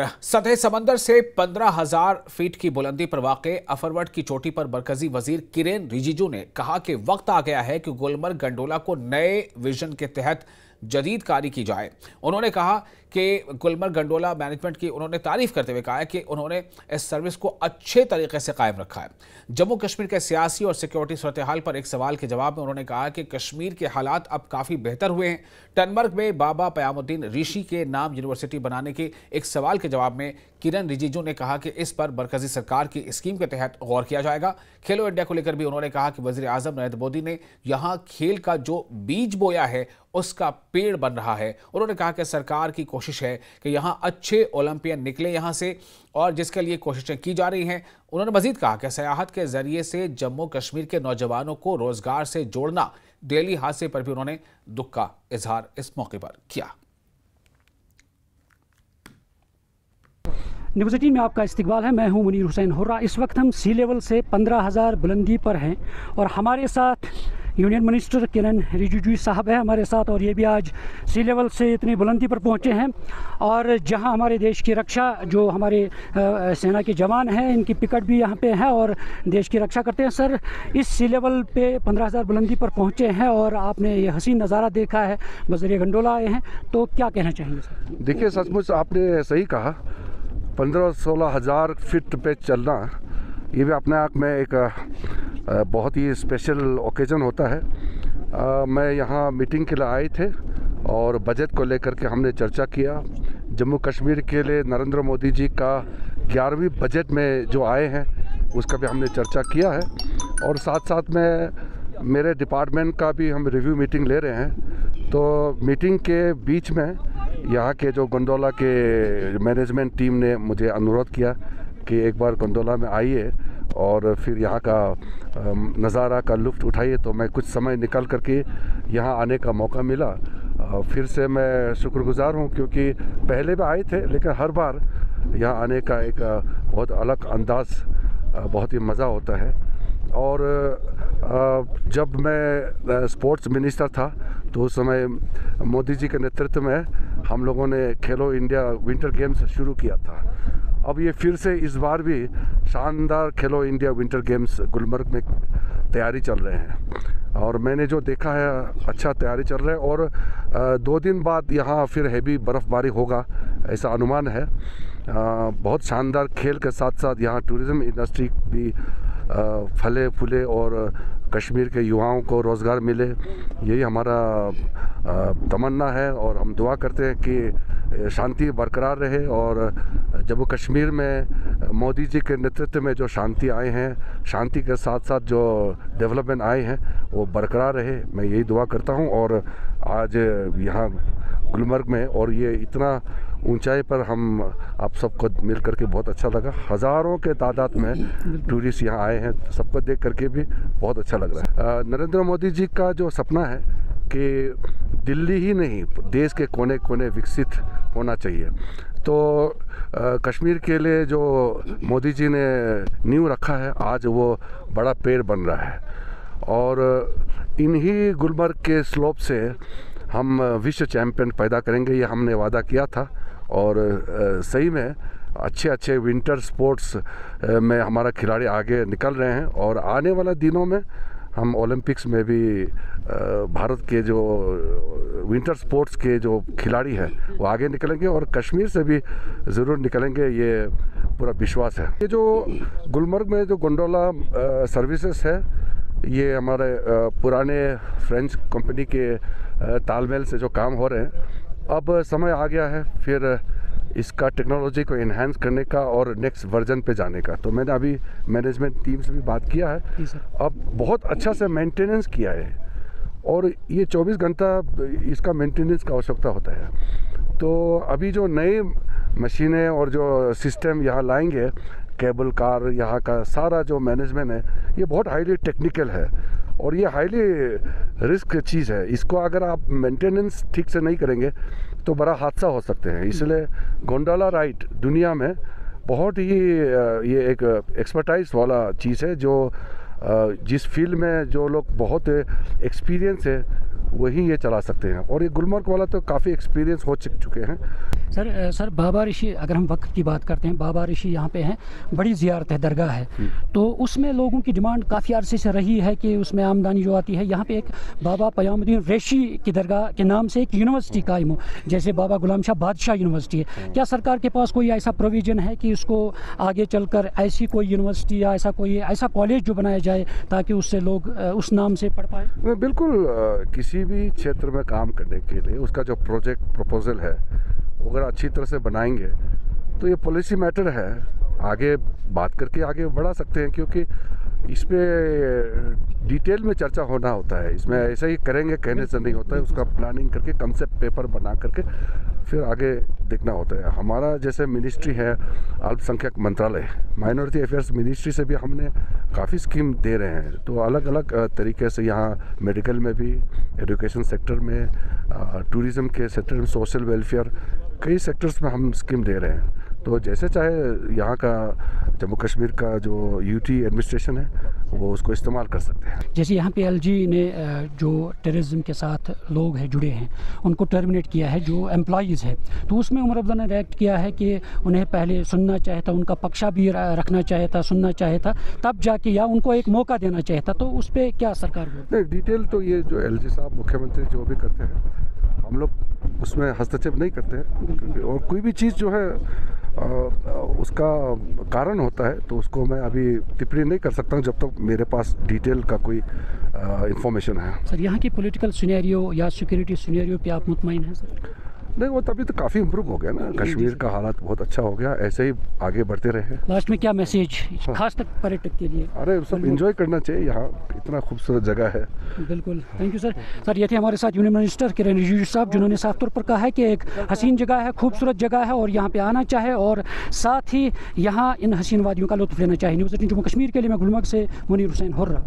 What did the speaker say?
सतह समंदर से 15,000 फीट की बुलंदी पर वाक़े अफरवट की चोटी पर मरकजी वजीर किरेन रिजिजू ने कहा कि वक्त आ गया है कि गुलमर्ग गंडोला को नए विजन के तहत जदीद कारी की जाए। उन्होंने कहा कि गुलमर्ग गंडोला मैनेजमेंट की उन्होंने तारीफ करते हुए कहा कि उन्होंने इस सर्विस को अच्छे तरीके से कायम रखा है। जम्मू कश्मीर के सियासी और सिक्योरिटी सूरत हाल पर एक सवाल के जवाब में उन्होंने कहा कि कश्मीर के हालात अब काफ़ी बेहतर हुए हैं। टनमर्ग में बाबा क़यामुद्दीन ऋषि के नाम यूनिवर्सिटी बनाने के एक सवाल के जवाब में किरेन रिजिजू ने कहा कि इस पर मरकजी सरकार की स्कीम के तहत गौर किया जाएगा। खेलो इंडिया को लेकर भी उन्होंने कहा कि वज़ीर आज़म नरेंद्र मोदी ने यहाँ खेल का जो बीज बोया है उसका पेड़ बन रहा है। उन्होंने कहा कि सरकार की कोशिश है कि यहाँ अच्छे ओलंपियन निकले यहाँ से, और जिसके लिए कोशिशें की जा रही हैं। उन्होंने मजीद कहा कि सयाहत के जरिए से जम्मू कश्मीर के नौजवानों को रोजगार से जोड़ना। दिल्ली हादसे पर भी उन्होंने दुख का इजहार इस मौके पर किया। न्यूज़ 18 में आपका इस्तकबाल है। मैं हूं मुनीर हुसैन हुर्रा। इस वक्त हम सी लेवल से 15,000 बुलंदी पर हैं और हमारे साथ यूनियन मिनिस्टर किरेन रिजिजू साहब है हमारे साथ, और ये भी आज सी लेवल से इतनी बुलंदी पर पहुंचे हैं। और जहां हमारे देश की रक्षा, जो हमारे सेना के जवान हैं, इनकी पिकट भी यहां पे है और देश की रक्षा करते हैं। सर, इस सी लेवल पे 15,000 बुलंदी पर पहुंचे हैं और आपने ये हसीन नज़ारा देखा है, बजरिया गंडोला आए हैं, तो क्या कहना चाहेंगे सर? देखिए, सचमुच आपने सही कहा। 15-16 हज़ार फीट पे चलना, ये भी अपने आप में एक बहुत ही स्पेशल ओकेज़न होता है। मैं यहाँ मीटिंग के लिए आए थे और बजट को लेकर के हमने चर्चा किया। जम्मू कश्मीर के लिए नरेंद्र मोदी जी का 11वीं बजट में जो आए हैं उसका भी हमने चर्चा किया है, और साथ साथ में मेरे डिपार्टमेंट का भी हम रिव्यू मीटिंग ले रहे हैं। तो मीटिंग के बीच में यहाँ के जो गंडोला के मैनेजमेंट टीम ने मुझे अनुरोध किया कि एक बार गंडोला में आइए और फिर यहाँ का नज़ारा का लुत्फ़ उठाइए। तो मैं कुछ समय निकाल करके यहाँ आने का मौका मिला। फिर से मैं शुक्रगुज़ार हूँ, क्योंकि पहले भी आए थे लेकिन हर बार यहाँ आने का एक बहुत अलग अंदाज़, बहुत ही मज़ा होता है। और जब मैं स्पोर्ट्स मिनिस्टर था तो उस समय मोदी जी के नेतृत्व में हम लोगों ने खेलो इंडिया विंटर गेम्स शुरू किया था। अब ये फिर से इस बार भी शानदार खेलो इंडिया विंटर गेम्स गुलमर्ग में तैयारी चल रहे हैं, और मैंने जो देखा है अच्छा तैयारी चल रहा है। और 2 दिन बाद यहाँ फिर हैवी बर्फ़बारी होगा ऐसा अनुमान है। बहुत शानदार खेल के साथ साथ यहाँ टूरिज़्म इंडस्ट्री भी फले फूले और कश्मीर के युवाओं को रोज़गार मिले, यही हमारा तमन्ना है। और हम दुआ करते हैं कि शांति बरकरार रहे, और जम्मू कश्मीर में मोदी जी के नेतृत्व में जो शांति आए हैं, शांति के साथ साथ जो डेवलपमेंट आए हैं वो बरकरार रहे, मैं यही दुआ करता हूं। और आज यहाँ गुलमर्ग में, और ये इतना ऊंचाई पर हम आप सबको मिल करके बहुत अच्छा लगा। हज़ारों के तादाद में टूरिस्ट यहाँ आए हैं, सबको देख करके भी बहुत अच्छा लग रहा है। नरेंद्र मोदी जी का जो सपना है कि दिल्ली ही नहीं देश के कोने कोने विकसित होना चाहिए, तो कश्मीर के लिए जो मोदी जी ने नींव रखा है आज वो बड़ा पेड़ बन रहा है। और इन्हीं गुलमर्ग के स्लोप से हम विश्व चैम्पियन पैदा करेंगे, ये हमने वादा किया था। और सही में अच्छे विंटर स्पोर्ट्स में हमारा खिलाड़ी आगे निकल रहे हैं, और आने वाले दिनों में हम ओलंपिक्स में भी भारत के जो विंटर स्पोर्ट्स के जो खिलाड़ी हैं वो आगे निकलेंगे, और कश्मीर से भी ज़रूर निकलेंगे, ये पूरा विश्वास है। ये जो गुलमर्ग में जो गंडोला सर्विसेज है, ये हमारे पुराने फ्रेंच कंपनी के तालमेल से जो काम हो रहे हैं, अब समय आ गया है फिर इसका टेक्नोलॉजी को इन्हांस करने का और नेक्स्ट वर्जन पे जाने का। तो मैंने अभी मैनेजमेंट टीम से भी बात किया है, अब बहुत अच्छा से मेंटेनेंस किया है, और ये 24 घंटा इसका मेंटेनेंस का आवश्यकता होता है। तो अभी जो नए मशीनें और जो सिस्टम यहाँ लाएंगे, केबल कार, यहाँ का सारा जो मैनेजमेंट है, ये बहुत हाईली टेक्निकल है और ये हाईली रिस्क चीज़ है। इसको अगर आप मेंटेनेंस ठीक से नहीं करेंगे तो बड़ा हादसा हो सकते हैं। इसलिए गोंडोला राइड दुनिया में बहुत ही ये एक एक्सपर्टाइज वाला चीज़ है, जो जिस फील्ड में जो लोग बहुत एक्सपीरियंस है वही ये चला सकते हैं, और ये गुलमर्ग वाला तो काफ़ी एक्सपीरियंस हो चुके हैं। सर बाबा ऋषि, अगर हम वक्त की बात करते हैं, बाबा ऋषि यहाँ पे हैं, बड़ी ज़ियारत है, दरगाह है, तो उसमें लोगों की डिमांड काफ़ी अरसे से रही है कि उसमें आमदनी जो आती है, यहाँ पे एक बाबा क़यामुद्दीन ऋषि की दरगाह के नाम से एक यूनिवर्सिटी कायम हो, जैसे बाबा गुलाम शाह बादशाह यूनिवर्सिटी है। क्या सरकार के पास कोई ऐसा प्रोविज़न है कि उसको आगे चलकर ऐसी कोई यूनिवर्सिटी या ऐसा कॉलेज जो बनाया जाए ताकि उससे लोग उस नाम से पढ़ पाए? बिल्कुल, किसी भी क्षेत्र में काम करने के लिए उसका जो प्रोजेक्ट प्रपोजल है अगर अच्छी तरह से बनाएंगे तो ये पॉलिसी मैटर है, आगे बात करके आगे बढ़ा सकते हैं, क्योंकि इसमें डिटेल में चर्चा होना होता है। इसमें ऐसा ही करेंगे कहने से नहीं होता है, उसका प्लानिंग करके कंसेप्ट पेपर बना करके फिर आगे देखना होता है। हमारा जैसे मिनिस्ट्री है अल्पसंख्यक मंत्रालय, माइनॉरिटी अफेयर्स मिनिस्ट्री से भी हमने काफ़ी स्कीम दे रहे हैं, तो अलग अलग तरीके से यहाँ मेडिकल में भी, एजुकेशन सेक्टर में, टूरिज़म के सेक्टर में, सोशल वेलफेयर, कई सेक्टर्स में हम स्कीम दे रहे हैं। तो जैसे चाहे यहाँ का जम्मू कश्मीर का जो यूटी एडमिनिस्ट्रेशन है वो उसको इस्तेमाल कर सकते हैं। जैसे यहाँ पे एलजी ने जो टेररिज्म के साथ लोग हैं जुड़े हैं उनको टर्मिनेट किया है, जो एम्प्लॉइज़ है, तो उसमें उमर अब्दुल्ला ने रिएक्ट किया है कि उन्हें पहले सुनना चाहिए था, उनका पक्षा भी रखना चाहिए था, सुनना चाहिए था, तब जाके या उनको एक मौका देना चाहिए था। तो उस पर क्या सरकार को? नहीं, डिटेल तो ये जो एलजी साहब मुख्यमंत्री जो भी करते हैं हम लोग उसमें हस्तक्षेप नहीं करते हैं, और कोई भी चीज़ जो है उसका कारण होता है तो उसको मैं अभी टिप्पणी नहीं कर सकता हूँ जब तक मेरे पास डिटेल का कोई इंफॉर्मेशन है। सर यहाँ की पॉलिटिकल सिनेरियो या सिक्योरिटी सिनेरियो पे आप मुतमईन हैं सर? नहीं, वो तभी तो काफ़ी इम्प्रूव हो गया ना, कश्मीर का हालात बहुत अच्छा हो गया, ऐसे ही आगे बढ़ते रहे। लास्ट में क्या मैसेज खास तक पर्यटक के लिए? अरे सब एंजॉय करना चाहिए, यहाँ इतना खूबसूरत जगह है। बिल्कुल, थैंक यू सर। सर ये थे हमारे साथ यूनियन मिनिस्टर किरेन रिजिजू साहब, जिन्होंने साफ तौर पर कहा है कि एक हसीन जगह है, खूबसूरत जगह है और यहाँ पे आना चाहे और साथ ही यहाँ इन हसीन वादियों का लुत्फ लेना चाहिए। न्यूज़ 18 जम्मू कश्मीर के लिए मैं गुलमर्ग से मुनीर हुसैन हुर्रा।